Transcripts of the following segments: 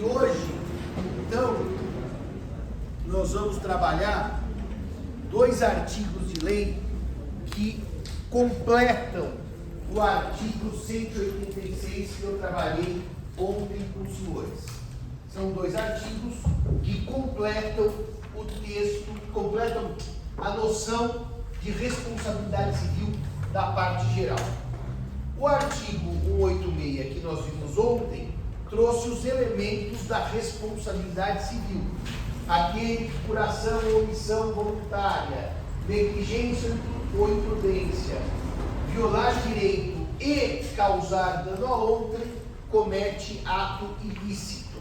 E hoje, então, nós vamos trabalhar dois artigos de lei que completam o artigo 186 que eu trabalhei ontem com os senhores. São dois artigos que completam o texto, completam a noção de responsabilidade civil da parte geral. O artigo 186 que nós vimos ontem trouxe os elementos da responsabilidade civil. Aquele que por ação ou omissão voluntária, negligência ou imprudência, violar direito e causar dano a outrem, comete ato ilícito.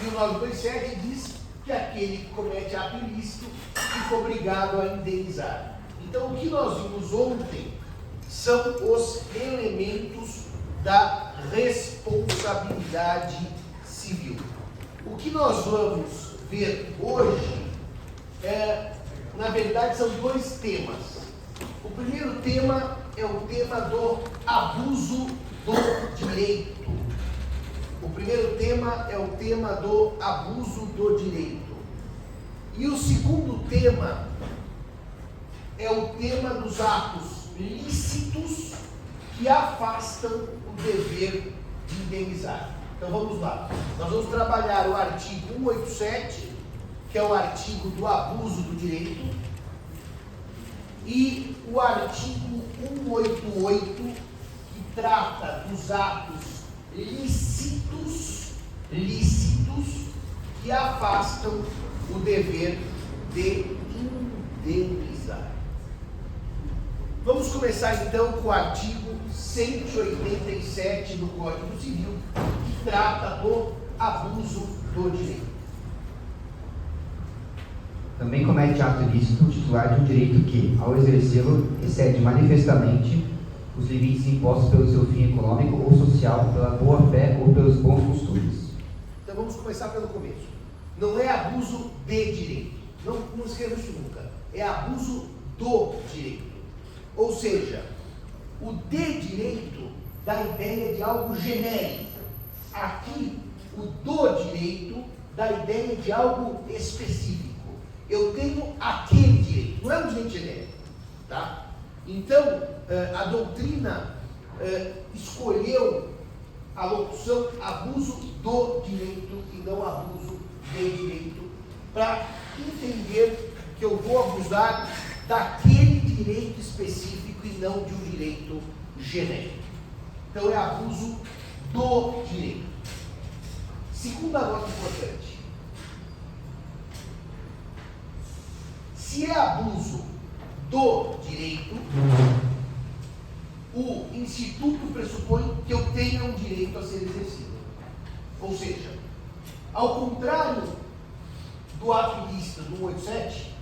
E o 927 diz que aquele que comete ato ilícito fica obrigado a indenizar. Então, o que nós vimos ontem são os elementos da responsabilidade civil. O que nós vamos ver hoje na verdade, são dois temas. O primeiro tema é o tema do abuso do direito. O primeiro tema é o tema do abuso do direito. E o segundo tema é o tema dos atos lícitos que afastam o dever de indenizar. Então vamos lá. Nós vamos trabalhar o artigo 187, que é o artigo do abuso do direito, e o artigo 188, que trata dos atos lícitos que afastam o dever de indenizar. Vamos começar então com o artigo 187 do Código Civil, que trata do abuso do direito. Também comete ato ilícito o titular de um direito que, ao exercê-lo, excede manifestamente os limites impostos pelo seu fim econômico ou social, pela boa-fé ou pelos bons costumes. Então vamos começar pelo começo. Não é abuso de direito. Não escreva isso nunca. É abuso do direito. Ou seja, o de direito dá a ideia de algo genérico. Aqui, o do direito dá a ideia de algo específico. Eu tenho aquele direito, não é um direito genérico, tá? Então, a doutrina escolheu a locução abuso do direito e não abuso de direito, para entender que eu vou abusar daquele direito específico e não de um direito genérico. Então, é abuso do direito. Segunda nota importante. Se é abuso do direito, o instituto pressupõe que eu tenha um direito a ser exercido. Ou seja, ao contrário do ato ilícito do 187,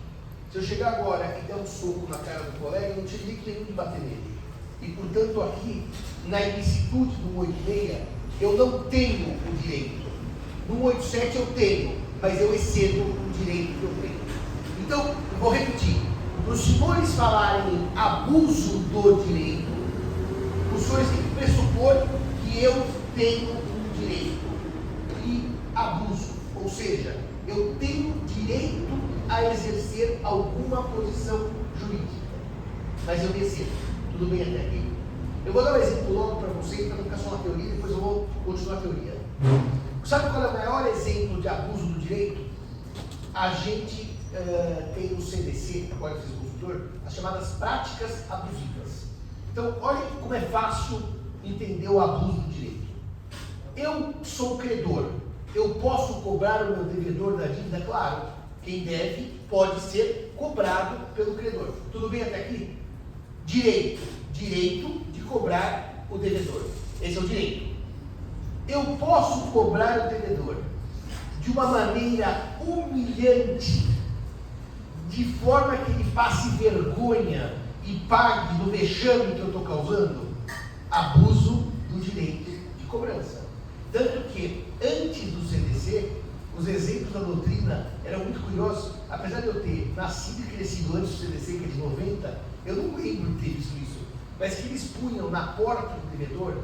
se eu chegar agora e der um soco na cara do colega, eu não tive direito nenhum de bater nele. E, portanto, aqui, na ilicitude do 186, eu não tenho o direito. No 187 eu tenho, mas eu excedo o direito que eu tenho. Então, eu vou repetir. Para os senhores falarem em abuso do direito, os senhores têm que pressupor que eu tenho um direito e abuso. Ou seja, eu tenho direito a exercer alguma posição jurídica. Mas eu me excedo. Tudo bem até aqui? Eu vou dar um exemplo logo para vocês, para não ficar só na teoria, depois eu vou continuar a teoria. Sabe qual é o maior exemplo de abuso do direito? A gente tem no CDC, no Código Civil do Consumidor, as chamadas práticas abusivas. Então, olha como é fácil entender o abuso do direito. Eu sou credor, eu posso cobrar o meu devedor da dívida? Claro, quem deve pode ser cobrado pelo credor. Tudo bem até aqui? Direito de cobrar o devedor. Esse é o direito. Eu posso cobrar o devedor de uma maneira humilhante, de forma que ele passe vergonha e pague do vexame que eu estou causando? Abuso do direito de cobrança. Tanto que, antes do CDC, os exemplos da doutrina eram muito curiosos. Apesar de eu ter nascido e crescido antes do CDC, que é de 90, eu não lembro de ter visto isso. Mas que eles punham na porta do devedor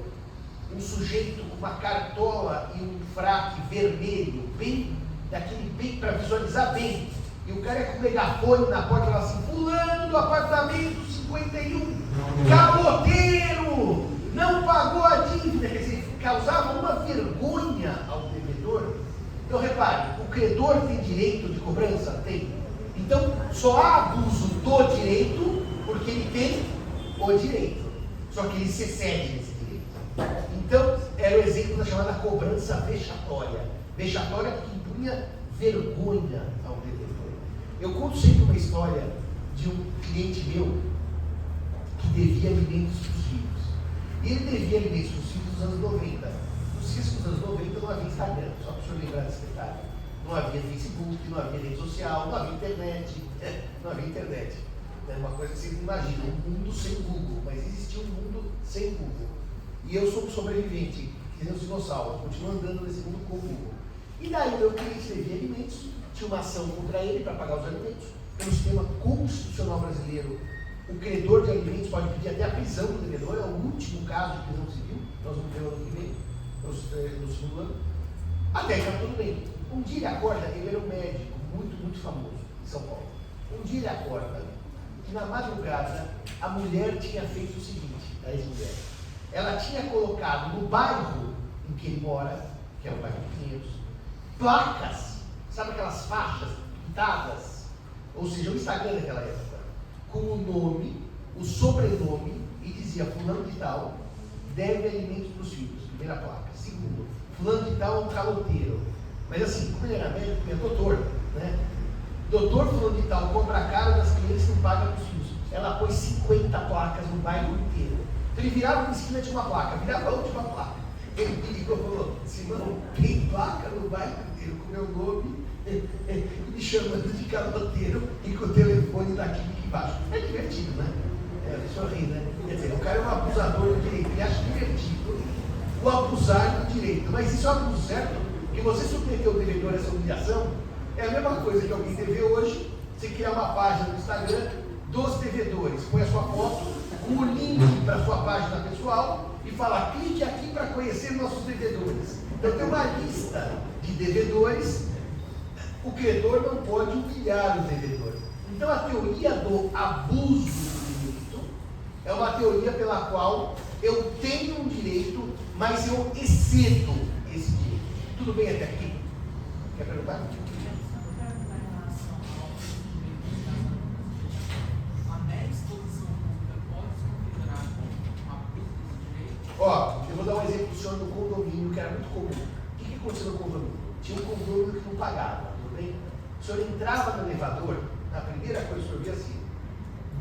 um sujeito com uma cartola e um fraque vermelho, bem, daquele bem, para visualizar bem, e o cara é com megafone na porta e fala assim: fulano do apartamento 51, caloteiro, não pagou a dívida. Quer dizer, causava uma vergonha ao devedor. Então repare, o credor tem direito de cobrança? Tem. Então só há abuso do direito porque ele tem o direito, só que ele se excede nesse direito. Então era o exemplo da chamada cobrança vexatória. Vexatória porque impunha vergonha ao devedor. Eu conto sempre uma história de um cliente meu que devia alimentos para os filhos. E ele devia alimentos para os filhos nos anos 90. Nos riscos dos anos 90 não havia Instagram, só para o senhor lembrar desse detalhe. Não havia Facebook, não havia rede social, não havia internet. Não havia internet. É uma coisa que vocês não imaginam, um mundo sem Google, mas existia um mundo sem Google. E eu sou um sobrevivente, que nem os dinossauros, continuo andando nesse mundo com o Google. E daí o meu cliente devia alimentos, tinha uma ação contra ele para pagar os alimentos. Pelo sistema constitucional brasileiro, o credor de alimentos pode pedir até a prisão do devedor, é o último caso de prisão civil, nós vamos ver no ano que vem, no segundo ano. Até que está tudo bem. Um dia ele acorda, ele era um médico muito famoso em São Paulo. Um dia ele acorda, que na madrugada a mulher tinha feito o seguinte, a ex-mulher. Ela tinha colocado no bairro em que ele mora, que é o bairro de Pinheiros, placas, sabe aquelas faixas pintadas? Ou seja, o Instagram daquela época, com o nome, o sobrenome, e dizia: fulano de tal deve alimentos para os filhos, primeira placa. Segundo, fulano de tal é um caloteiro. Mas assim, como ele era médico, ele é doutor, né? Doutor fulano de tal compra caro das clientes que não paga para os filhos. Ela pôs 50 placas no bairro inteiro. Então ele virava uma esquina, tinha uma placa, virava a última placa. Ele me ligou e falou: Simão, tem placa no bairro inteiro com meu nome, me chamando de caloteiro e com o telefone da clínica embaixo. É divertido, né? Deixa eu rir, né? Quer dizer, o cara é um abusador do direito, ele acha divertido o abusar do direito. Mas isso é um abuso certo? Que você submeter o devedor a essa humilhação é a mesma coisa que alguém dever hoje, você criar uma página no Instagram dos devedores, põe a sua foto, com o link para a sua página pessoal e fala: clique aqui para conhecer nossos devedores. Então tem uma lista de devedores, o credor não pode humilhar o devedor. Então a teoria do abuso do direito é uma teoria pela qual eu tenho um direito, mas eu excedo esse direito. Tudo bem até aqui? Quer perguntar? Ó, eu vou dar um exemplo do senhor no condomínio, que era muito comum. O que aconteceu no condomínio? Tinha um condomínio que não pagava, tudo bem? O senhor entrava no elevador, a primeira coisa que o senhor via assim: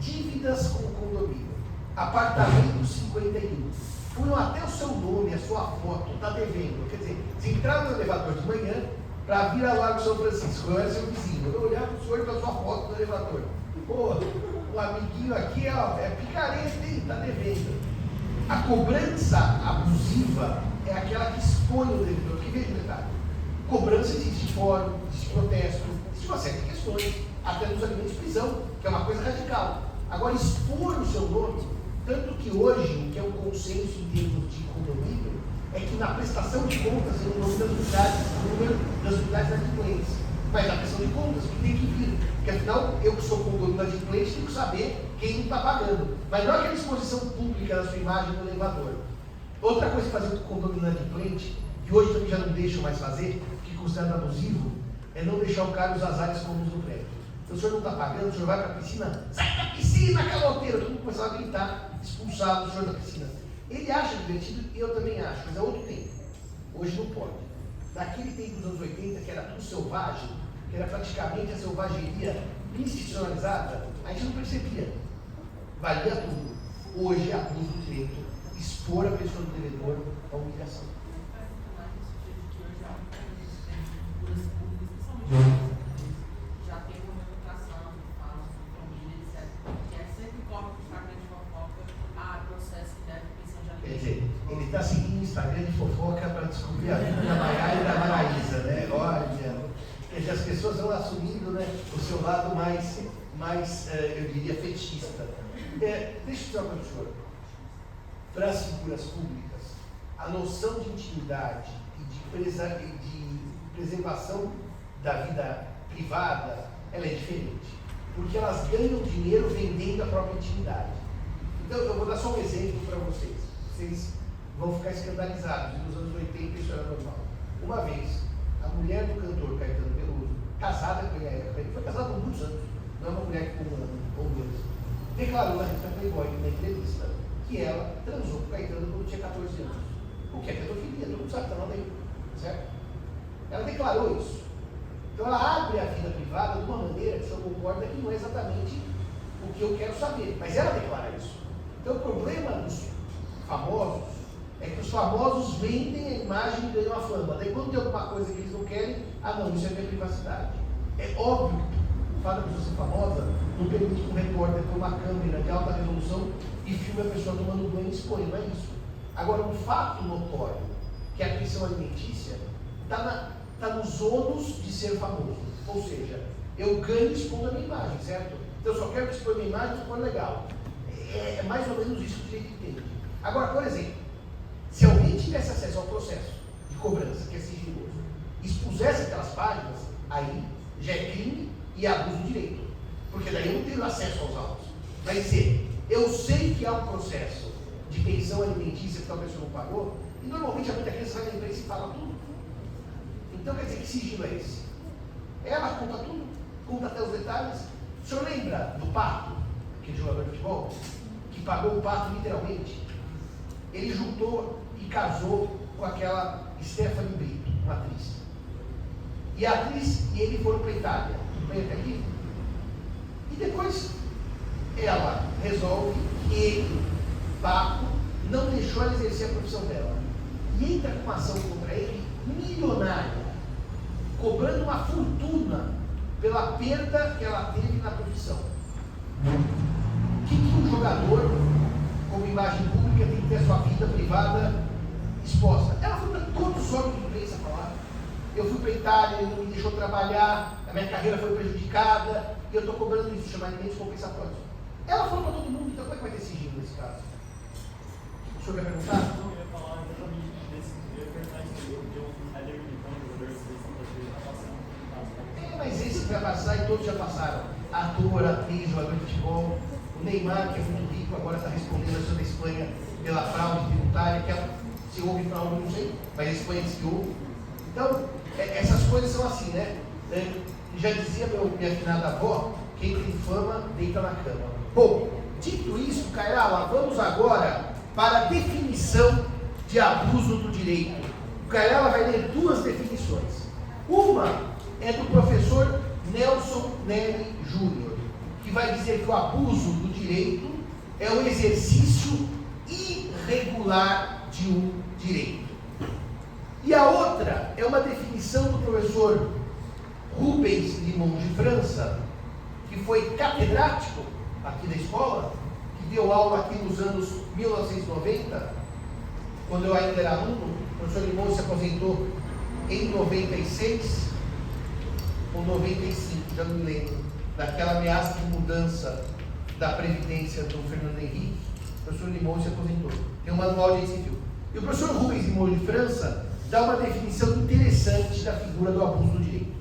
dívidas com o condomínio, apartamento 51. Punham até o seu nome, a sua foto, está devendo. Quer dizer, você entrava no elevador de manhã para vir ao Largo São Francisco, eu era seu vizinho, eu olhava para o senhor e para a sua foto no elevador. Pô, o amiguinho aqui é picareta, hein? Está devendo. A cobrança abusiva é aquela que expõe o devedor. Que veja o detalhe: cobrança existe de fórum, existe protesto, existe uma série de questões, até nos alimentos de prisão, que é uma coisa radical. Agora, expor o seu nome, tanto que hoje, o que é um consenso em termos de condomínio, é que na prestação de contas tem o nome das unidades, o número das unidades adimplentes. Mas na prestação de contas, que tem que vir. Porque afinal, eu que sou condomínio adimplente, tenho que saber quem não está pagando. Mas não é aquela exposição pública da sua imagem no elevador. Outra coisa que fazia o condomínio adimplente, que hoje também já não deixam mais fazer, que é considerado abusivo, é não deixar o cara usar as áreas comuns do prédio. Então o senhor não está pagando, o senhor vai para a piscina, sai da piscina, caloteiro! Todo mundo começava a gritar, expulsado o senhor da piscina. Ele acha divertido e eu também acho, mas é outro tempo. Hoje não pode. Naquele tempo dos anos 80, que era tudo selvagem, que era praticamente a selvageria institucionalizada, a gente não percebia. Valia tudo. Hoje é abuso do direito, expor a pessoa do devedor à humilhação. Já tem uma reputação, fala sobre família, etc. Que é sempre corre no Instagram de fofoca, processo que deve pensar já. Quer dizer, ele está seguindo o Instagram de fofoca para descobrir a vida da Maiara e da Maraísa, né? Olha, quer dizer, as pessoas vão assumindo, né, o seu lado mais eu diria, fetichista. Deixa eu dizer uma coisa para o senhor. Para as figuras públicas, a noção de intimidade e de preservação da vida privada, ela é diferente. Porque elas ganham dinheiro vendendo a própria intimidade. Então, eu vou dar só um exemplo para vocês. Vocês vão ficar escandalizados. E nos anos 80 isso era normal. Uma vez, a mulher do cantor Caetano Veloso, casada com ele foi casada por muitos anos, não é uma mulher que com um ano ou dois, declarou na revista Playboy, na entrevista, que ela transou com o Caetano quando tinha 14 anos. O que é pedofilia? Todo mundo sabe que está lá daí, certo? Ela declarou isso. Então ela abre a vida privada de uma maneira que o senhor concorda que não é exatamente o que eu quero saber, mas ela declara isso. Então o problema dos famosos é que os famosos vendem a imagem e ganham a fama. Daí quando tem alguma coisa que eles não querem, não, isso é minha privacidade. É óbvio que o fato da pessoa ser famosa não permite que um repórter tenha uma câmera de alta resolução e filme a pessoa tomando banho e expõe, não é isso. Agora, um fato notório, que é a pensão alimentícia, está nos ônus de ser famoso. Ou seja, eu ganho expondo a minha imagem, certo? Então eu só quero expor a minha imagem se for legal. É mais ou menos isso que o direito entende. Agora, por exemplo, se alguém tivesse acesso ao processo de cobrança, que é sigiloso, expusesse aquelas páginas, aí já é crime e abuso do direito. Porque daí eu não tenho acesso aos autos. Vai ser, eu sei que há um processo de pensão alimentícia que tal pessoa não pagou, e normalmente a muita criança vai na imprensa e fala tudo. Então quer dizer, que sigilo é esse? Ela conta tudo, conta até os detalhes. O senhor lembra do Pato, aquele jogador de futebol, que pagou o Pato literalmente? Ele juntou e casou com aquela Stephanie Brito, uma atriz. E a atriz e ele foram para a Itália. Tudo bem até aqui? E depois ela resolve que ele, Pato, não deixou ela exercer a profissão dela. E entra com uma ação contra ele milionária, cobrando uma fortuna pela perda que ela teve na profissão. O que um jogador, como imagem pública, tem que ter a sua vida privada exposta? Ela foi para todos os órgãos de imprensa falar. Eu fui para a Itália, ele não me deixou trabalhar, a minha carreira foi prejudicada, e eu estou cobrando isso, chamar alimentos compensatórios. Ela falou para todo mundo, então como é que vai ter sigilo nesse caso? O senhor quer perguntar? Não, eu ia falar exatamente desse, eu ia perguntar isso, de um header de jogador de seleção brasileira está passando. Mas esse que vai passar e todos já passaram. Ator, atriz, jogador de futebol. O Neymar, que é muito rico, agora está respondendo a sua da Espanha pela fraude tributária, que se houve fraude, eu não sei, mas a Espanha diz que houve. Então, essas coisas são assim, né? Já dizia minha afinada avó, quem tem fama, deita na cama. Bom, dito isso, Kairala, vamos agora para a definição de abuso do direito. O Kairala vai ler duas definições. Uma é do professor Nelson Neri Júnior, que vai dizer que o abuso do direito é o exercício irregular de um direito. E a outra é uma definição do professor Rubens Limon de França, que foi catedrático aqui da escola, que deu aula aqui nos anos 1990, quando eu ainda era aluno. O professor Limon se aposentou em 96 ou 95, já não me lembro, daquela ameaça de mudança da Previdência do Fernando Henrique. O professor Limon se aposentou. Tem um manual de direito civil. E o professor Rubens Limon de França dá uma definição interessante da figura do abuso do direito.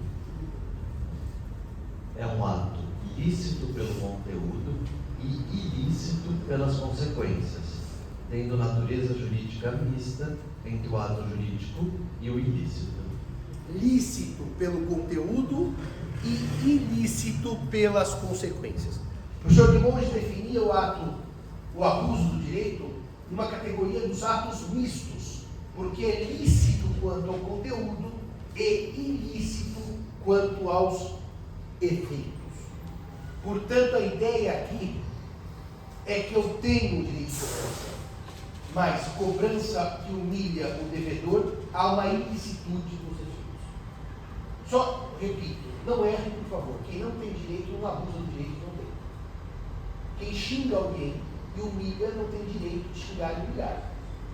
É um ato lícito pelo conteúdo e ilícito pelas consequências, tendo natureza jurídica mista entre o ato jurídico e o ilícito. Lícito pelo conteúdo e ilícito pelas consequências. O professor Limoges definia o abuso do direito numa categoria dos atos mistos, porque é lícito quanto ao conteúdo e ilícito quanto aos efeitos. Portanto, a ideia aqui é que eu tenho o direito de cobrança, mas cobrança que humilha o devedor, há uma ilicitude dos efeitos. Só, repito, não erre, por favor. Quem não tem direito não abusa do direito, não tem. Quem xinga alguém e humilha não tem direito de xingar e humilhar.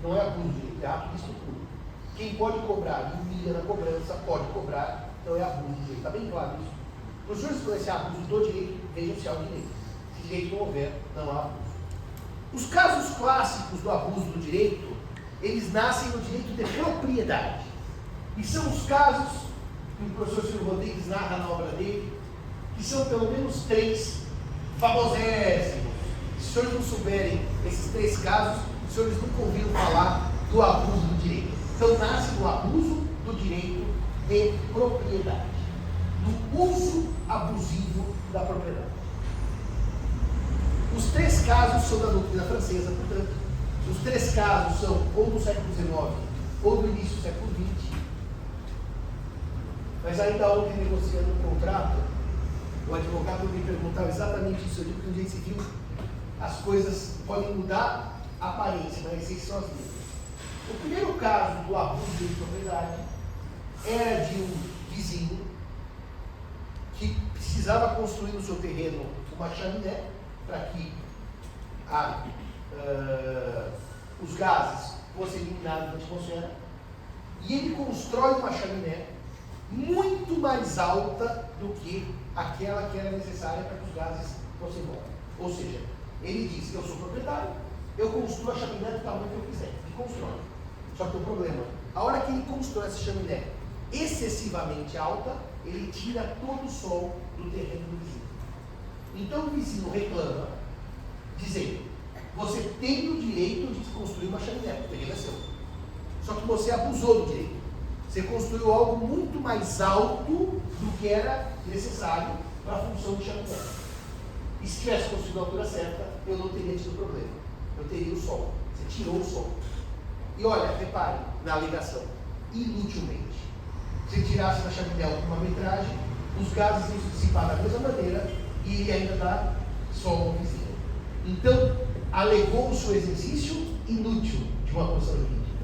Não é abuso do direito, é ato de estupro. Quem pode cobrar e humilha na cobrança, pode cobrar, então é abuso do direito. Está bem claro isso? Para os senhores conhecerem abuso do direito, vejam se há o direito. Se direito não houver, não há abuso. Os casos clássicos do abuso do direito eles nascem no direito de propriedade. E são os casos que o professor Silvio Rodrigues narra na obra dele, que são pelo menos 3 famosíssimos. Se os senhores não souberem esses 3 casos, os senhores nunca ouviram falar do abuso do direito. Então nasce do abuso do direito de propriedade, do uso abusivo da propriedade. Os 3 casos são da doutrina francesa, portanto, os 3 casos são ou do século XIX ou do início do século XX. Mas ainda ontem, negociando um contrato, o advogado me perguntava exatamente isso. Eu digo que no direito civil as coisas podem mudar a aparência, mas a essência são as mesmas. O primeiro caso do abuso de propriedade era de um vizinho que precisava construir no seu terreno uma chaminé para que os gases fossem eliminados da atmosfera, e ele constrói uma chaminé muito mais alta do que aquela que era necessária para que os gases fossem embora. Ou seja, ele diz: eu sou proprietário, eu construo a chaminé do tamanho que eu quiser, e constrói. Só que tem um problema: a hora que ele constrói essa chaminé excessivamente alta, ele tira todo o sol do terreno do vizinho. Então o vizinho reclama, dizendo: você tem o direito de construir uma chaminé, o terreno é seu. Só que você abusou do direito. Você construiu algo muito mais alto do que era necessário para a função de chaminé. E se tivesse construído a altura certa, eu não teria tido problema. Eu teria o sol. Você tirou o sol. E olha, repare na alegação: inutilmente. Se tirasse da chaminé alguma metragem, os gases iam se dissipar da mesma maneira e ele ainda dá sol ao vizinho. Então, alegou o seu exercício inútil de uma posição jurídica.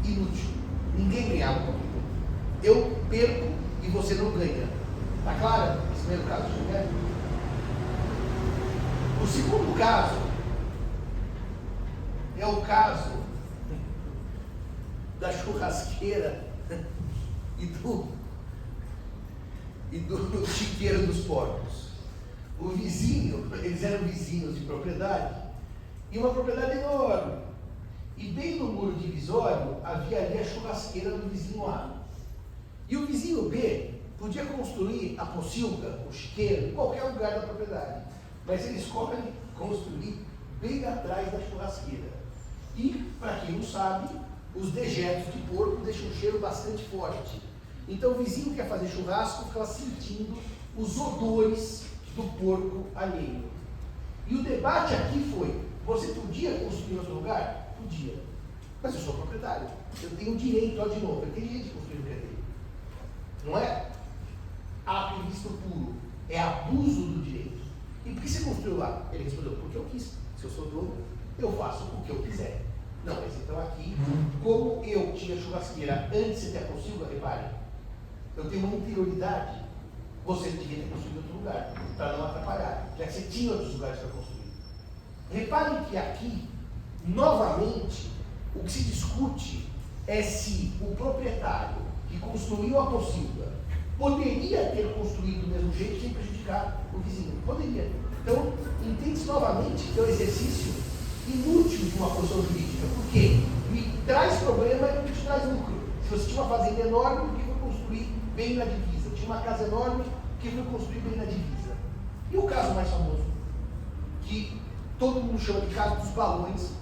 Inútil. Ninguém ganhava com aquilo. Eu perco e você não ganha. Está claro esse primeiro caso de chaminé? O segundo caso é o caso da churrasqueira e do chiqueiro dos porcos. O vizinho, eles eram vizinhos de propriedade, e uma propriedade enorme. E bem no muro divisório havia ali a churrasqueira do vizinho A. E o vizinho B podia construir a pocilga, o chiqueiro, em qualquer lugar da propriedade. Mas ele escolhe construir bem atrás da churrasqueira. E, para quem não sabe, os dejetos de porco deixam um cheiro bastante forte. Então o vizinho que quer fazer churrasco ficava sentindo os odores do porco alheio. E o debate aqui foi: você podia construir em outro lugar? Podia. Mas eu sou proprietário. Eu tenho direito, ó, de novo, eu tenho direito de construir no lugar dele. Não é ato ilícito puro, é abuso do direito. E por que você construiu lá? Ele respondeu: porque eu quis. Se eu sou dono, eu faço o que eu quiser. Não, mas então aqui, como eu tinha churrasqueira antes de ter a pocilga, repare, eu tenho uma interioridade. Você devia ter construído em outro lugar, para não atrapalhar, já que você tinha outros lugares para construir. Reparem que aqui, novamente, o que se discute é se o proprietário que construiu a pocilga poderia ter construído do mesmo jeito sem prejudicar o vizinho. Poderia. Então, entende-se novamente que é um exercício inútil de uma posição jurídica. Por quê? Me traz problema e não te traz lucro. Se você tinha uma fazenda enorme, por que foi construir bem na divisa? Tinha uma casa enorme, por que foi construir bem na divisa? E o caso mais famoso, que todo mundo chama de caso dos balões,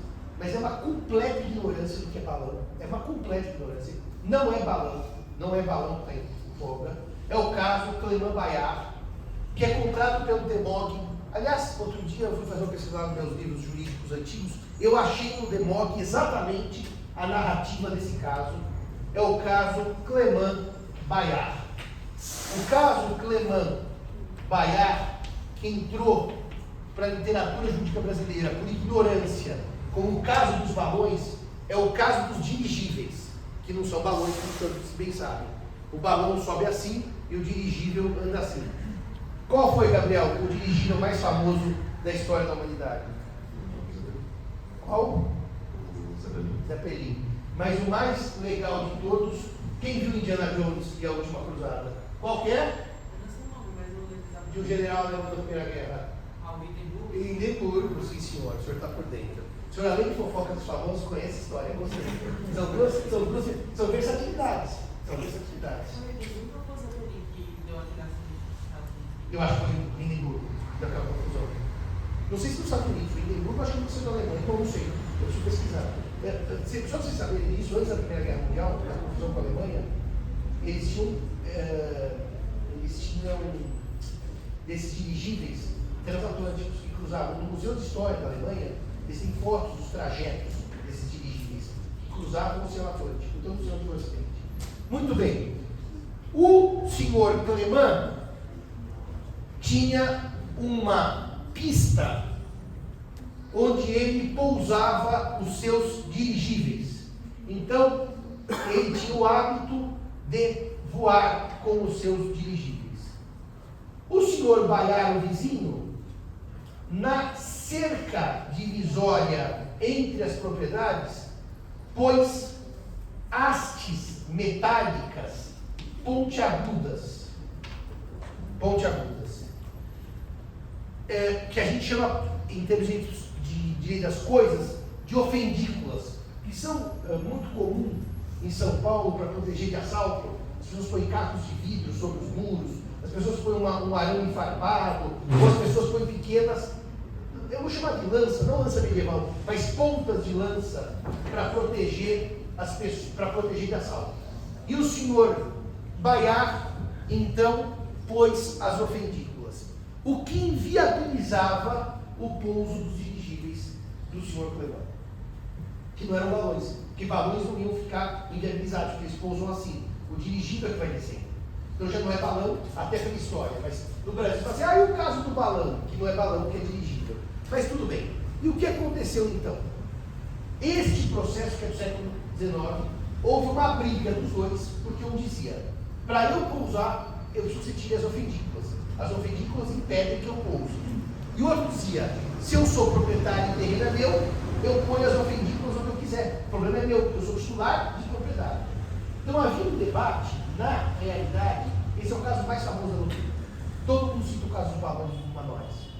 mas é uma completa ignorância do que é balão. É uma completa ignorância. Não é balão. Não é balão que tem folga. É o caso Clément Bayard, que é comprado pelo Demog. Aliás, outro dia eu fui fazer uma pesquisa nos meus livros jurídicos antigos. Eu achei no Demog exatamente a narrativa desse caso. É o caso Clément Bayard. O caso Clément Bayard, que entrou para a literatura jurídica brasileira por ignorância, como o caso dos balões, é o caso dos dirigíveis, que não são balões, como todos bem sabem. O balão sobe assim e o dirigível anda assim. Qual foi, Gabriel, o dirigível mais famoso da história da humanidade? Qual? Zeppelin. Mas o mais legal de todos, quem viu Indiana Jones e a Última Cruzada? Qual que é? De um general alemão da Primeira Guerra. Hindenburgo, sim senhor, o senhor está por dentro. O senhor, além de fofoca dos famosos, conhece a história, com certeza. São versatilidades. São versatilidades. Eu acho que foi em Lindenburgo, daquela confusão. Não sei se nos Estados Unidos, em Lindenburgo, acho que não sei da Alemanha, então não sei. Eu preciso pesquisar. Só vocês saberem disso, antes da Primeira Guerra Mundial, na confusão com a Alemanha, eles tinham desses dirigíveis transatlânticos que cruzavam. No Museu de História da Alemanha, eles têm fotos dos trajetos desses dirigíveis que cruzavam o Oceano Atlântico. Então, o Oceano do Ocidente. Muito bem. O senhor Clément tinha uma pista onde ele pousava os seus dirigíveis. Então, ele tinha o hábito de voar com os seus dirigíveis. O senhor Bayard, o vizinho, na cerca divisória entre as propriedades, pôs hastes metálicas pontiagudas, que a gente chama, em termos de direito das coisas, de ofendículas, que são muito comuns em São Paulo para proteger de assalto. As pessoas põem cacos de vidro sobre os muros, as pessoas põem um arame farpado, ou as pessoas põem pequenas, eu vou chamar de lança, não lança medieval, mas pontas de lança para proteger as pessoas, para proteger de assalto. E o senhor Bayard, então, pôs as ofendículas, o que inviabilizava o pouso dos dirigíveis do senhor Clément, que não eram balões, porque balões não iam ficar inviabilizados, porque eles pousam assim, o dirigível é que vai descer. Então já não é balão, até pela história, mas no Brasil fala assim, e o caso do balão, que não é balão, que é dirigível. Mas tudo bem. E o que aconteceu então? Este processo, que é do século XIX, houve uma briga dos dois, porque um dizia, para eu pousar, eu preciso que você tire as ofendículas. As ofendículas impedem que eu pouse. E o outro dizia, se eu sou proprietário e o terreno é meu, eu ponho as ofendículas onde eu quiser. O problema é meu, eu sou titular de propriedade. Então havia um debate, na realidade, esse é o caso mais famoso da doutrina. Todo mundo cita o caso dos balões dos manuais.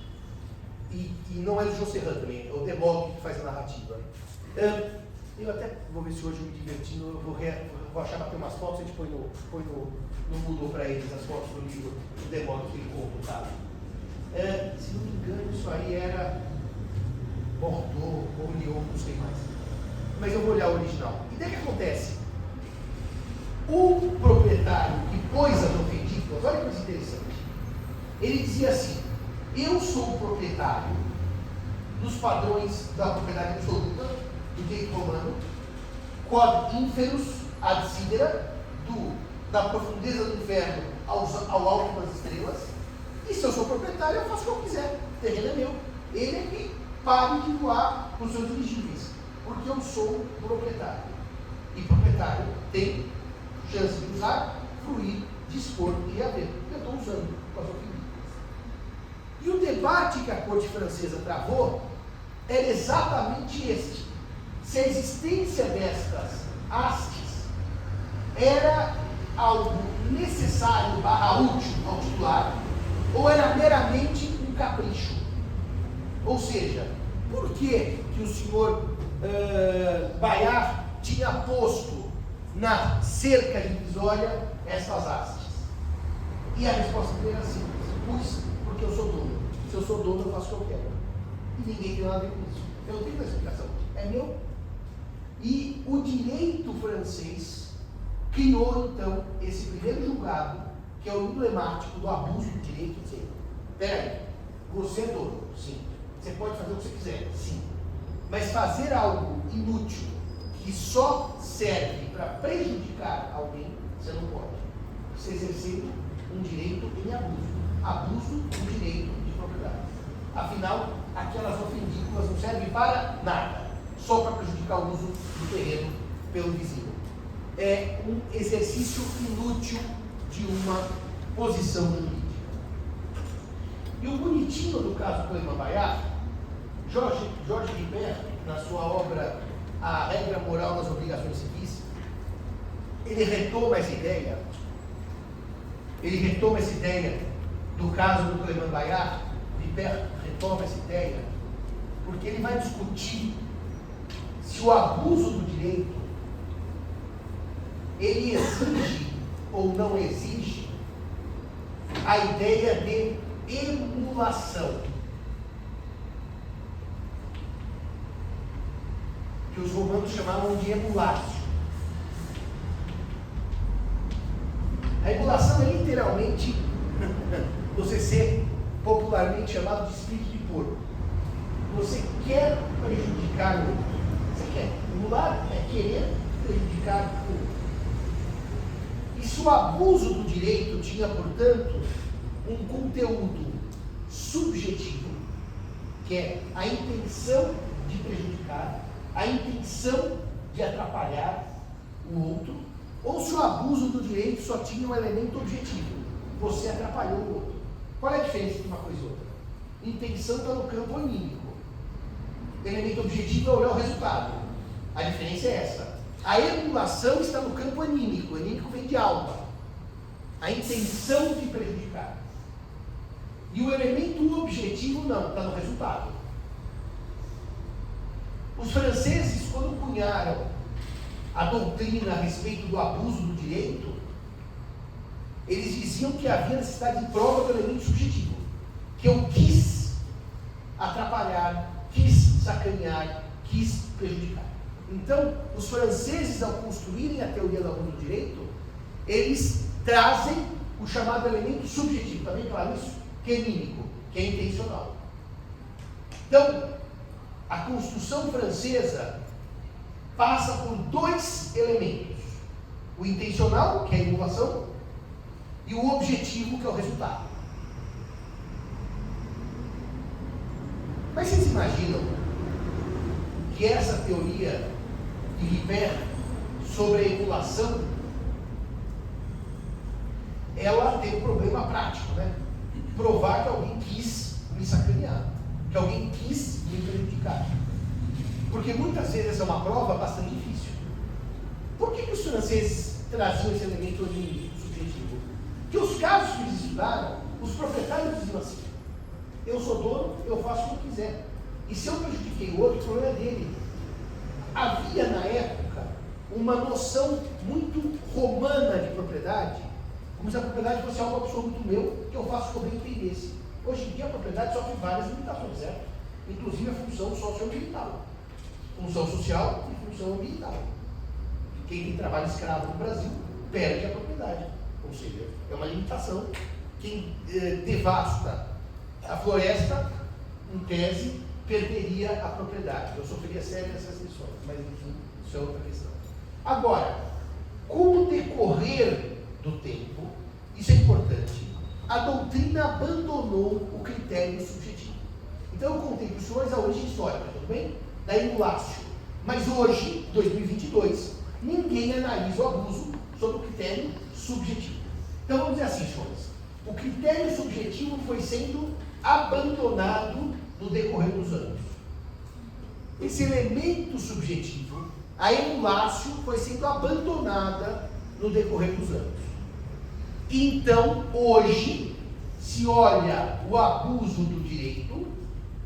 E não é do José Serrano também, é o Demócrito que faz a narrativa. Eu até vou ver se hoje eu me divertindo, eu vou achar bater umas fotos, a gente põe no Moodle para eles as fotos do livro do Demócrito que ele conta, tá? Se não me engano, isso aí era Bordeaux ou Lyon, não sei mais. Mas eu vou olhar o original. E daí o que acontece? O proprietário que pôs as ofendículas, olha que coisa interessante, ele dizia assim, eu sou o proprietário dos padrões da propriedade absoluta, do direito romano, quod inferus ad sidera, da profundeza do inferno ao alto das estrelas, e se eu sou proprietário, eu faço o que eu quiser, o terreno é meu. Ele é que pare de voar com os seus dirigíveis, porque eu sou proprietário. E proprietário tem chance de usar, fruir, dispor e reaver. Eu estou usando com as ofendículas. E o debate que a corte francesa travou era exatamente este. Se a existência destas hastes era algo necessário / útil ao titular, ou era meramente um capricho. Ou seja, por que o senhor Bayard tinha posto na cerca divisória estas hastes? E a resposta dele era simples, porque eu sou dono. Se eu sou dono, eu faço o que eu quero. E ninguém tem nada a ver com isso. Eu não tenho essa explicação. É meu. E o direito francês criou, então, esse primeiro julgado, que é o emblemático do abuso do direito, dizer, peraí, você é dono, sim. Você pode fazer o que você quiser, sim. Mas fazer algo inútil, que só serve para prejudicar alguém, você não pode. Você exercer um direito em abuso. Abuso do direito de propriedade. Afinal, aquelas ofendículas não servem para nada, só para prejudicar o uso do terreno pelo vizinho. É um exercício inútil de uma posição jurídica. E o bonitinho do caso do Clément Bayard, Jorge Ribert, na sua obra A Regra Moral das Obrigações Civis, ele retoma essa ideia. Do caso do Clément Bayard. Ribert retoma essa ideia porque ele vai discutir se o abuso do direito ele exige ou não exige a ideia de emulação, que os romanos chamavam de emulatio. A emulação é literalmente você ser popularmente chamado de espírito de porco. Você quer prejudicar o outro. Você quer. Emular é querer prejudicar o outro. E se o abuso do direito tinha, portanto, um conteúdo subjetivo, que é a intenção de prejudicar, a intenção de atrapalhar o outro, ou se o abuso do direito só tinha um elemento objetivo, você atrapalhou o outro. Qual é a diferença entre uma coisa e outra? Intenção está no campo anímico. Elemento objetivo é olhar o resultado. A diferença é essa. A emulação está no campo anímico. O anímico vem de alma. A intenção de prejudicar. E o elemento objetivo não, está no resultado. Os franceses, quando cunharam a doutrina a respeito do abuso do direito, eles diziam que havia necessidade de prova do elemento subjetivo. Que eu quis atrapalhar, quis sacanear, quis prejudicar. Então, os franceses, ao construírem a teoria do abuso do direito, eles trazem o chamado elemento subjetivo, está bem claro isso? Que é mímico, que é intencional. Então, a construção francesa passa por dois elementos: o intencional, que é a emulação, e o objetivo, que é o resultado. Mas vocês imaginam que essa teoria de Ribet sobre a emulação, ela tem um problema prático, né? Provar que alguém quis me sacanear, que alguém quis me prejudicar. Porque muitas vezes essa é uma prova bastante difícil. Por que os franceses traziam esse elemento subjetivo? Que os casos que eles estudaram, os proprietários diziam assim: eu sou dono, eu faço o que eu quiser. E se eu prejudiquei o outro, o problema é dele. Havia na época uma noção muito romana de propriedade, como se a propriedade fosse algo absoluto meu, que eu faço o que eu bem entendesse. Hoje em dia a propriedade sofre várias limitações, certo? Inclusive a função socioambiental. Função social e função ambiental. Quem tem trabalho escravo no Brasil perde a propriedade. Ou seja, é uma limitação. Quem devasta a floresta, em tese, perderia a propriedade. Eu sofreria sérias restrições, mas enfim, isso é outra questão. Agora, com o decorrer do tempo, isso é importante, a doutrina abandonou o critério subjetivo. Então eu contei para os senhores a origem histórica, tudo bem? Da emulatio. Mas hoje, 2022, ninguém analisa o abuso sob o critério subjetivo. Então vamos dizer assim, senhores, o critério subjetivo foi sendo abandonado no decorrer dos anos. Esse elemento subjetivo, a emulatio, foi sendo abandonada no decorrer dos anos. Então, hoje, se olha o abuso do direito,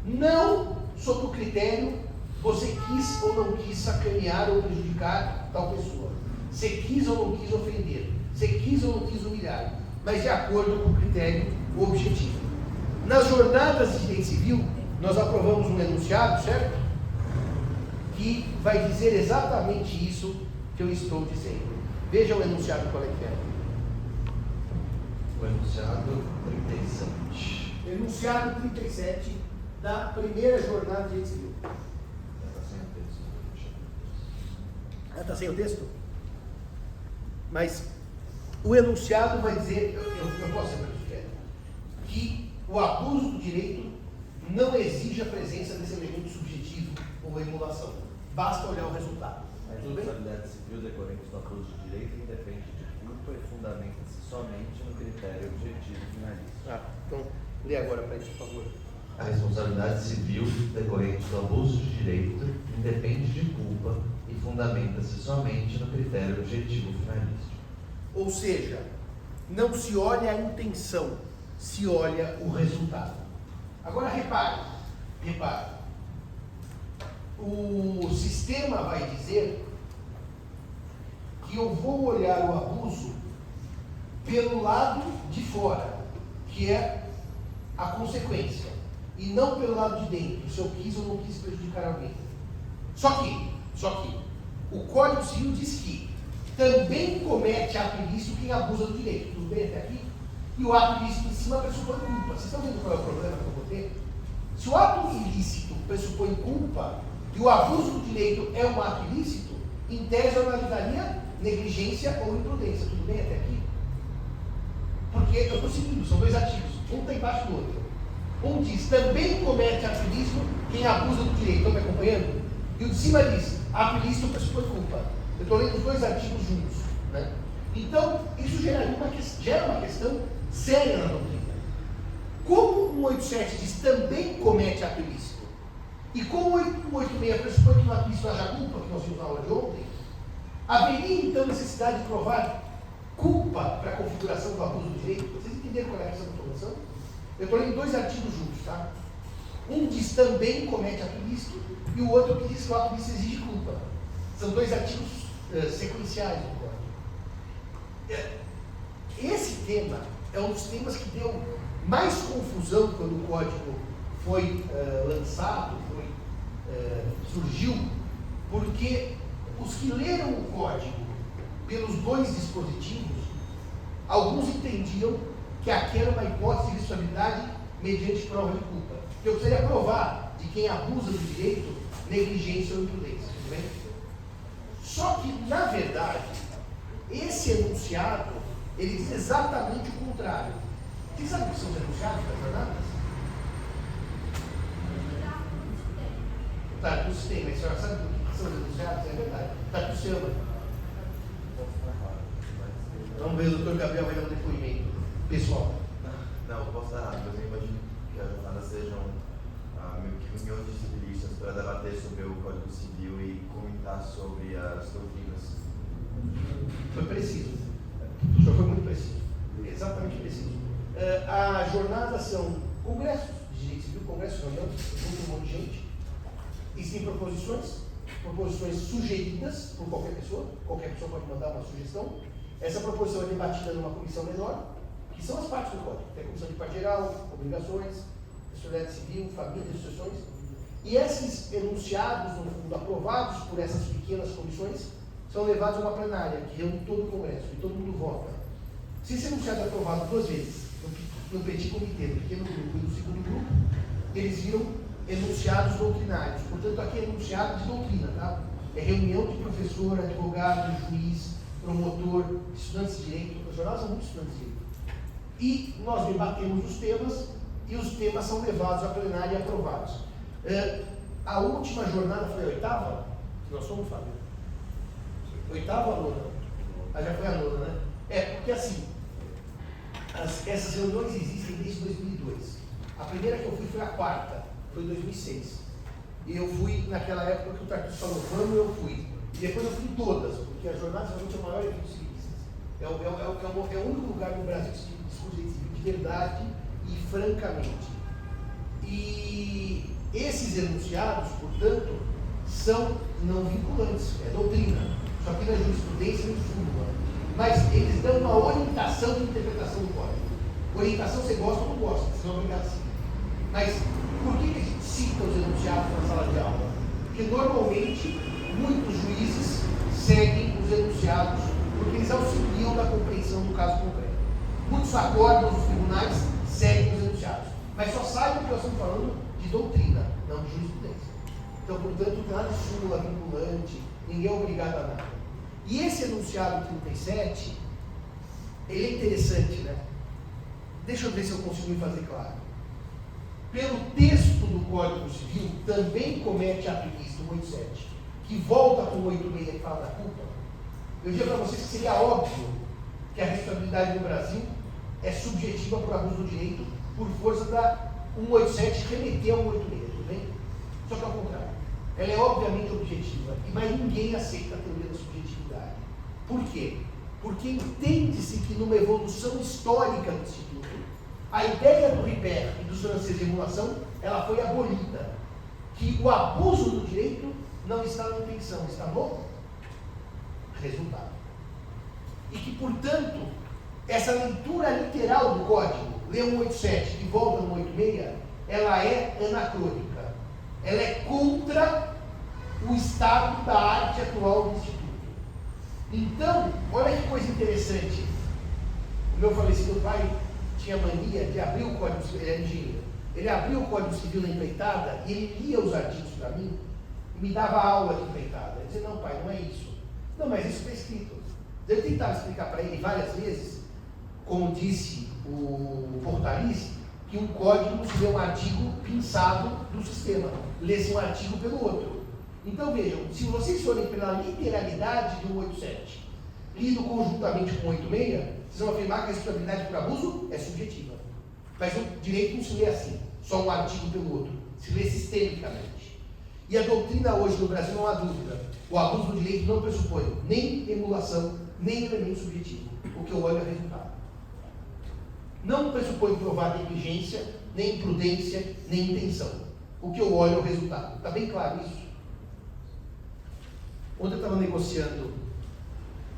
não sob o critério você quis ou não quis sacanear ou prejudicar tal pessoa, você quis ou não quis ofender, você quis ou não quis humilhar, mas de acordo com o critério objetivo. Nas jornadas de direito civil, nós aprovamos um enunciado, certo? Que vai dizer exatamente isso que eu estou dizendo. Veja o enunciado qual é que é. O enunciado 37. Enunciado 37 da primeira jornada de direito civil. Está sem o texto. Está sem o texto? Mas o enunciado vai dizer, eu posso ser mais quero, que o abuso do direito não exige a presença desse elemento subjetivo ou emulação. Basta olhar o resultado. A responsabilidade civil decorrente do abuso de direito independe de culpa e fundamenta-se somente no critério objetivo finalista. Então, lê agora para isso, por favor. A responsabilidade civil decorrente do abuso de direito independe de culpa e fundamenta-se somente no critério objetivo finalista. Ou seja, não se olha a intenção, se olha o resultado. Agora repare. o sistema vai dizer que eu vou olhar o abuso pelo lado de fora, que é a consequência, e não pelo lado de dentro, se eu quis ou não quis prejudicar alguém. Só que, o Código Civil diz que também comete ato ilícito quem abusa do direito. Tudo bem até aqui? E o ato ilícito em cima pressupõe culpa. Vocês estão vendo qual é o problema que eu vou ter? Se o ato ilícito pressupõe culpa e o abuso do direito é um ato ilícito, em tese eu analisaria negligência ou imprudência. Tudo bem até aqui? Porque eu estou seguindo, são dois artigos, um está embaixo do outro. Um diz, também comete ato ilícito quem abusa do direito. Estão me acompanhando? E o de cima diz, ato ilícito pressupõe culpa. Eu estou lendo os dois artigos juntos. Né? Então, isso gera uma questão séria na doutrina. Como o 187 diz também comete ato ilícito, e como o 186 pressupõe que no ato ilícito haja culpa, que nós vimos na aula de ontem, haveria então necessidade de provar culpa para a configuração do abuso do direito? Vocês entenderam qual é essa informação? Eu estou lendo dois artigos juntos, tá? Um diz também comete ato ilícito, e o outro que diz que o ato ilícito exige culpa. São dois artigos sequenciais do Código. Esse tema é um dos temas que deu mais confusão quando o Código foi lançado, surgiu, porque os que leram o Código pelos dois dispositivos, alguns entendiam que aqui era uma hipótese de responsabilidade mediante prova de culpa. Eu precisaria provar de quem abusa do direito negligência ou imprudência, tudo bem? Só que, na verdade, esse enunciado, ele diz exatamente o contrário. Vocês sabem o que são os enunciados das jornadas? Tá, do sistema. A senhora sabe o que são os enunciados? É verdade. Tá, do sistema. Vamos ver, o doutor Gabriel vai dar um depoimento pessoal. Não, eu posso dar nada, mas eu imagino que as jornadas sejam meio que reuniões de civilistas para debater sobre o Código Civil e comentar sobre as doutrinas. Foi preciso. O senhor foi muito preciso. Exatamente preciso. As jornadas são congressos de direito civil, congressos de reunião, um monte de gente. Existem proposições sugeridas por qualquer pessoa pode mandar uma sugestão. Essa proposição é debatida numa comissão menor, que são as partes do Código. Tem a comissão de parte geral, obrigações, responsabilidade civil, família, sucessões. E esses enunciados, no fundo, aprovados por essas pequenas comissões, são levados a uma plenária, que reúne todo o Congresso, e todo mundo vota. Se esse enunciado é aprovado duas vezes, no petit comitê, no pequeno grupo e no segundo grupo, eles viram enunciados doutrinários. Portanto, aqui é enunciado de doutrina, tá? É reunião de professor, advogado, juiz, promotor, estudantes de direito. Os jornais são muitos estudantes de direito. E nós debatemos os temas, e os temas são levados à plenária e aprovados. A última jornada foi a oitava? Que nós somos, Fábio? Oitava ou a nona? Já foi a nona, né? Porque assim, essas reuniões existem desde 2002. A primeira que eu fui foi a quarta, foi em 2006. E eu fui naquela época que o Tarcísio falou, vamos, eu fui. E depois eu fui em todas, porque as jornadas realmente é o maior evento civilista. É o único lugar no Brasil que se discute direito civil de verdade e francamente. E esses enunciados, portanto, são não vinculantes, é doutrina. Só que não é jurisprudência nem súmula. Mas eles dão uma orientação de interpretação do Código. Orientação você gosta ou não gosta, você não é obrigado a seguir. Mas por que a gente cita os enunciados na sala de aula? Porque normalmente muitos juízes seguem os enunciados porque eles auxiliam na compreensão do caso concreto. Muitos acordos dos tribunais seguem os enunciados. Mas só saibam que nós estamos falando de doutrina, não de jurisprudência. Então, portanto, não tem nada de súmula vinculante, ninguém é obrigado a nada. E esse enunciado 37, ele é interessante, né? Deixa eu ver se eu consigo me fazer claro. Pelo texto do Código Civil, também comete ato ilícito 187, que volta com o 186 e fala da culpa. Eu digo para vocês que seria óbvio que a responsabilidade no Brasil é subjetiva por abuso do direito, por força da 187 remeter ao 186, tudo bem? Só que ao contrário. Ela é obviamente objetiva, mas ninguém aceita a teoria da subjetividade. Por quê? Porque entende-se que numa evolução histórica do Instituto, a ideia do Ribert e dos franceses de emulação, ela foi abolida. que o abuso do direito não está na intenção, está no resultado. E que, portanto, essa leitura literal do código, ler 187 e volta no 186, ela é anacrônica. Ela é contra o estado da arte atual do Instituto. Então, olha que coisa interessante. O meu falecido pai tinha mania de abrir o Código Civil, ele era engenheiro. Ele abriu o Código Civil na empreitada e ele lia os artigos para mim e me dava aula de empreitada. Ele dizia, não pai, não é isso. Não, mas isso está escrito. Eu tentava explicar para ele várias vezes, como disse o Portalis, que um código não se lê um artigo pinçado do sistema, lê-se um artigo pelo outro. Então vejam, se vocês forem pela literalidade do 187, lido conjuntamente com o 186, vocês vão afirmar que a responsabilidade por abuso é subjetiva. Mas o direito não se lê assim, só um artigo pelo outro, se lê sistemicamente. E a doutrina hoje no Brasil não há dúvida, o abuso do direito não pressupõe nem emulação, nem elemento subjetivo. O que eu olho é o resultado. Não pressupõe provar negligência, nem imprudência, nem intenção. O que eu olho é o resultado. Está bem claro isso? Ontem eu estava negociando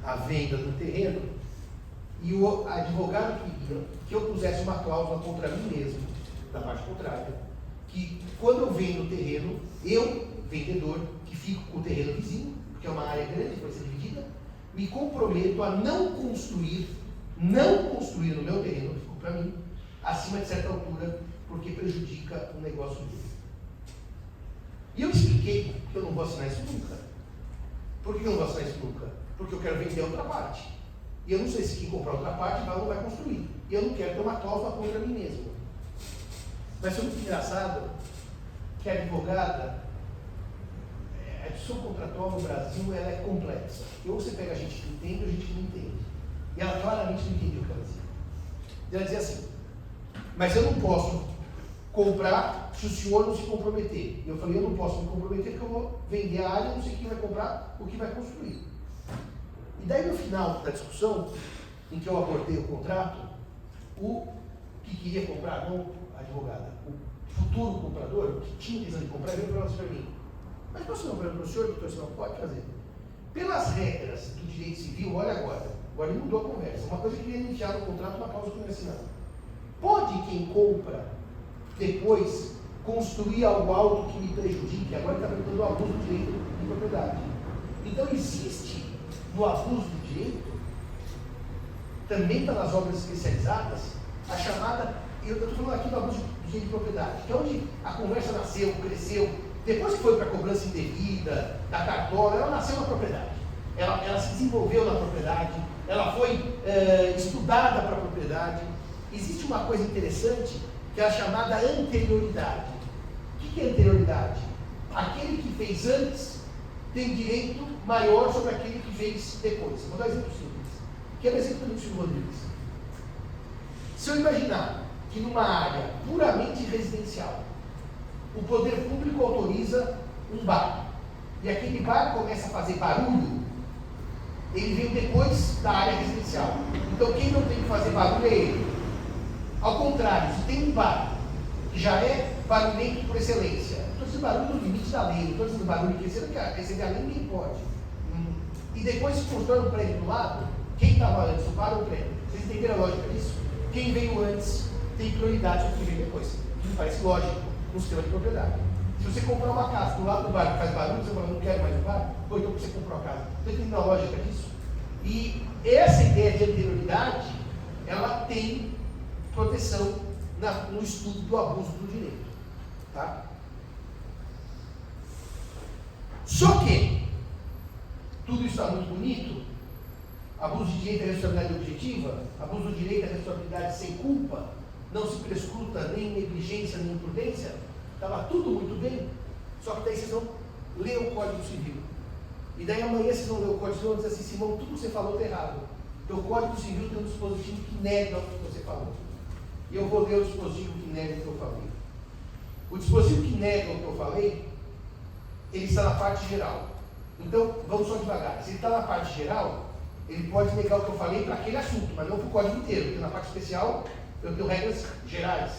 a venda do terreno e o advogado queria que eu pusesse uma cláusula contra mim mesmo, da parte contrária, que quando eu vendo o terreno, eu, vendedor, que fico com o terreno vizinho, porque é uma área grande que vai ser dividida, me comprometo a não construir no meu terreno, que ficou para mim, acima de certa altura, porque prejudica o negócio dele. E eu expliquei que eu não vou assinar isso nunca. Por que eu não vou assinar isso nunca? Porque eu quero vender outra parte. E eu não sei se quem comprar outra parte vai ou não vai construir. E eu não quero ter uma cláusula contra mim mesmo. Mas foi muito engraçado que a advogada, a discussão contratual no Brasil ela é complexa. E ou você pega a gente que entende ou a gente que não entende. E ela claramente não entendeu o que ela dizia. Ela dizia assim, mas eu não posso comprar se o senhor não se comprometer. E eu falei, eu não posso me comprometer porque eu vou vender a área, não sei quem vai comprar, o que vai construir. E daí no final da discussão, em que eu abordei o contrato, o que queria comprar, não a advogada, o futuro comprador, o que tinha intenção de comprar, veio para mim. Mas posso não para o senhor, doutor, senão pode fazer. Pelas regras do direito civil, olha agora ele mudou a conversa. Uma coisa que ele ia enfiar no contrato, uma cláusula que não é assinada. Pode quem compra depois construir algo que me prejudique? Agora ele está perguntando do abuso do direito de propriedade. Então existe no abuso do direito, também pelas obras especializadas, a chamada, eu estou falando aqui do abuso do direito de propriedade, que é onde a conversa nasceu, cresceu, depois que foi para a cobrança indevida, da cartola, ela nasceu na propriedade. Ela se desenvolveu na propriedade, ela foi estudada para a propriedade. Existe uma coisa interessante, que é a chamada anterioridade. O que é anterioridade? Aquele que fez antes tem direito maior sobre aquele que fez depois. Vou dar um exemplo simples, que é o exemplo do Silvio Rodrigues. Se eu imaginar que numa área puramente residencial, o poder público autoriza um bar, e aquele bar começa a fazer barulho, ele veio depois da área residencial. Então quem não tem que fazer barulho é ele. Ao contrário, se tem um bar que já é barulhento por excelência, estou dizendo barulho no limite da lei, não estou dizendo barulho que exceder a lei ninguém pode. E depois se constrói um prédio do lado, quem estava antes, o bar ou o prédio? Vocês entenderam a lógica disso? Quem veio antes tem prioridade sobre quem veio depois. Isso parece lógico no sistema de propriedade. Se você comprar uma casa do lado do bar que faz barulho, você fala, não quero mais o bar, ou então você comprou a casa. Você entende a lógica disso? E essa ideia de anterioridade, ela tem proteção no estudo do abuso do direito. Tá? Só que, tudo isso está muito bonito, abuso de direito é responsabilidade objetiva, abuso do direito é responsabilidade sem culpa, não se prescruta nem negligência nem imprudência, estava tudo muito bem, só que daí vocês vão ler o Código Civil. E daí amanhã vocês vão ler o Código Civil e vão dizer assim, Simão, tudo que você falou está errado. Então o Código Civil tem um dispositivo que nega o que você falou. E eu vou ler o dispositivo que nega o que eu falei. O dispositivo que nega o que eu falei, ele está na parte geral. Então, vamos só devagar. Se ele está na parte geral, ele pode negar o que eu falei para aquele assunto, mas não para o código inteiro, porque na parte especial eu tenho regras gerais.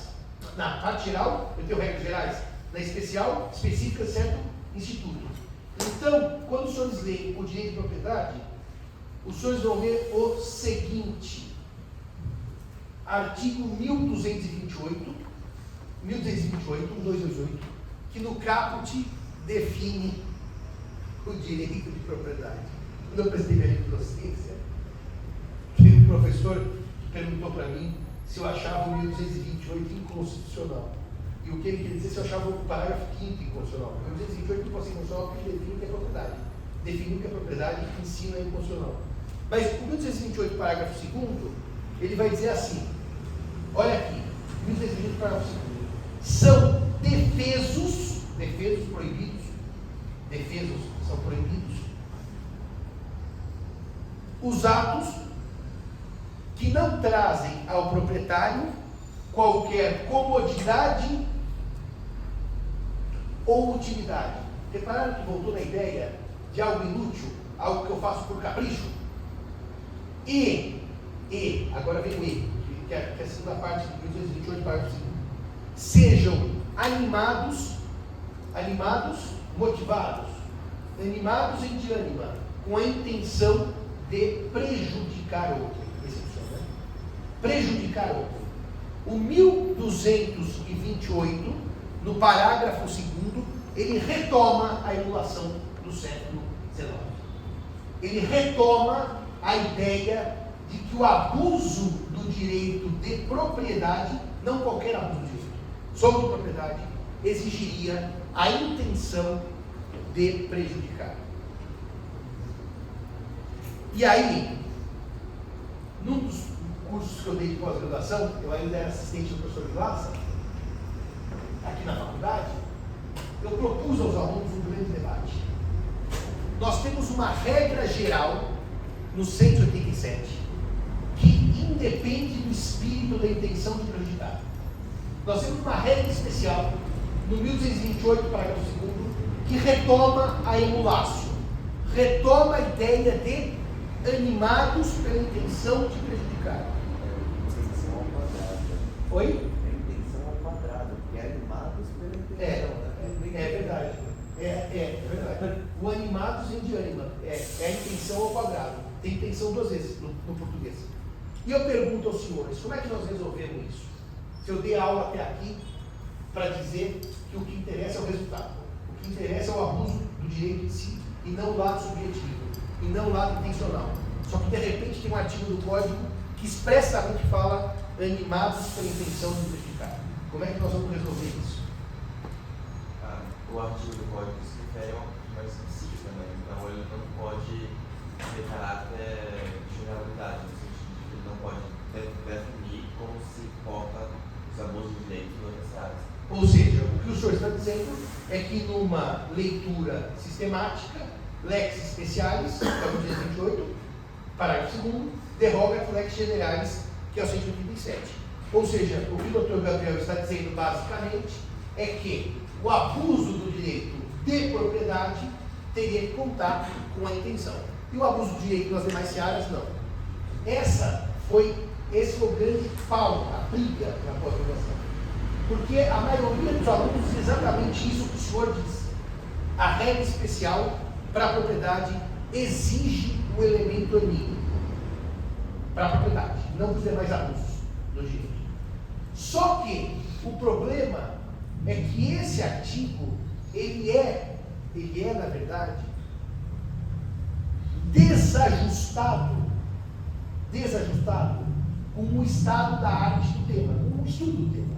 Na parte geral, eu tenho regras gerais. na específica de certo instituto. Então, quando os senhores leem o direito de propriedade, os senhores vão ver o seguinte: artigo 1228, 1228, que no caput define o direito de propriedade. Quando eu prestei minha docência, teve um professor que perguntou para mim se eu achava o 1228 inconstitucional. E o que ele queria dizer se eu achava o parágrafo 5º inconstitucional. O 1228 não pode ser inconstitucional porque define o que é propriedade. Define o que é propriedade e ensina é inconstitucional. Mas o 1228, parágrafo 2º, ele vai dizer assim: olha aqui, 1228, parágrafo 2º, são defesos são proibidos os atos que não trazem ao proprietário qualquer comodidade ou utilidade. Repararam que voltou na ideia de algo inútil, algo que eu faço por capricho? Agora vem o que é a segunda parte do 1228, parágrafo 2º. Sejam animados, motivados, animados em de ânima, com a intenção de prejudicar outro. Prejudicar outro. O 1228, no parágrafo 2º, ele retoma a emulação do século XIX. Ele retoma a ideia de que o abuso do direito de propriedade, não qualquer abuso de direito, sobre propriedade, exigiria a intenção de prejudicar. E aí, num dos cursos que eu dei de pós-graduação, eu ainda era assistente do professor Vilaça, aqui na faculdade, eu propus aos alunos um grande debate. Nós temos uma regra geral no 187 que independe do espírito da intenção de prejudicar. Nós temos uma regra especial no 1228, parágrafo 2º, que retoma a emulácio, retoma a ideia de animados pela intenção de prejudicar. Intenção ao quadrado. Oi? Intenção ao quadrado, porque é animados pela intenção. É verdade. É verdade. O animados em de ânima. É a intenção ao quadrado. Tem intenção duas vezes no português. E eu pergunto aos senhores, como é que nós resolvemos isso? Se eu dei aula até aqui para dizer que o que interessa é o resultado. O que interessa é o abuso do direito em si, e não o lado subjetivo, e não o lado intencional. Só que de repente tem um artigo do Código que expressamente fala animados pela intenção de prejudicar. Como é que nós vamos resolver isso? O artigo do Código se refere a uma coisa mais específica, né? Então ele não pode ter caráter de generalidade, no sentido de que ele não pode definir como se foca os abusos de direito necessários. Ou seja, o que o senhor está dizendo é que numa leitura sistemática, lex specialis, que é o 228, parágrafo 2º, derroga a lex generalis, que é o 187. Ou seja, o que o Dr. Gabriel está dizendo basicamente é que o abuso do direito de propriedade teria que contar com a intenção. E o abuso do direito nas demais searas, não. Esse foi o grande pau, a briga na pós-graduação. Porque a maioria dos alunos diz exatamente isso que o senhor disse. A regra especial para a propriedade exige um elemento anímico para a propriedade, não para os demais abusos do direito. Só que o problema é que esse artigo, ele é na verdade, desajustado com o estado da arte do tema, com o estudo do tema.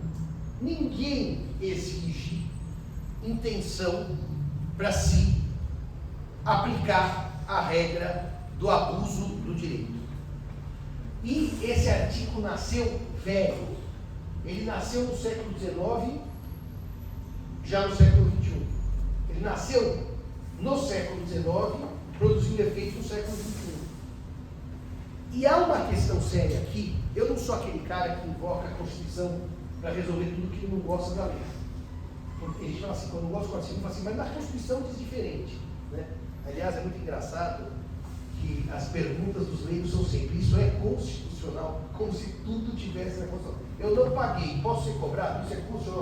Ninguém exige intenção para se aplicar a regra do abuso do direito. E esse artigo nasceu velho. Ele nasceu no século XIX, já no século XXI. Ele nasceu no século XIX, produzindo efeitos no século XXI. E há uma questão séria aqui. Eu não sou aquele cara que invoca a Constituição para resolver tudo que ele não gosta da lei. Porque a gente fala assim, quando não gosta da Constituição, fala assim, mas na Constituição diz diferente. Né? Aliás, é muito engraçado que as perguntas dos leigos são sempre: isso é constitucional, como se tudo tivesse na Constituição. Eu não paguei, posso ser cobrado? Isso é constitucional.